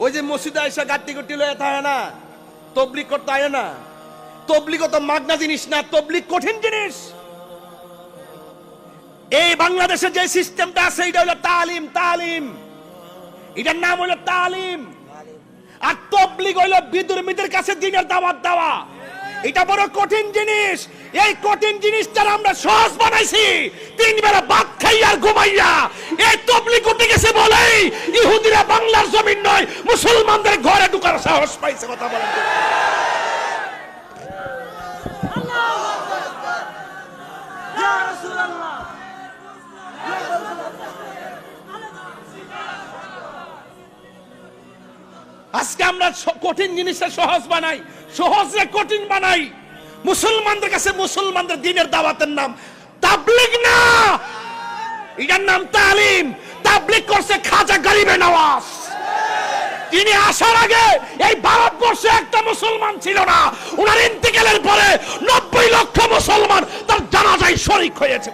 ওই যে মসজিদে আইসা গাট্টি গুটি লয়ে থাকে না, তবলিগ করতে আয় না। তবলিগ তো মাগনা জিনিস না, তবলিগ কঠিন জিনিস। এই বাংলাদেশে যে সিস্টেমটা আছে এটা হলো তালিম। তালিম এটার নাম হলো তালিম। আর তবলিগ হইল বিদুর্মীদের কাছে দ্বীনের দাওয়াত দেওয়া। এটা বড় কঠিন জিনিস। এই কঠিন জিনিসটা আমরা সহজ বানাইছি, 3 বেলা ভাত খাই আর ঘুমাইয়া। এই তবলিগ উঠে গেছে বলেই ইহুদিরা বাংলার জমিন নয় মুসলমানদের ঘরে ঢোকার সাহস পাইছে। কথা বলেন আজকে আমরা কঠিন জিনিসটা সহজ বানাই, সহজে কঠিন বানাই। মুসলমানদের কাছে মুসলমানদের দ্বীনের দাওয়াতের নাম তাবলীগ না, এটার নাম তালিম। তাবলীগ করছে খাজা গরিবে নওয়াজ। তিনি আসার আগে এই ভারতবর্ষে একটা মুসলমান ছিল না। ওনার ইন্তেকালের পরে 90 লক্ষ মুসলমান তার জানাজায় শরীক হয়েছে।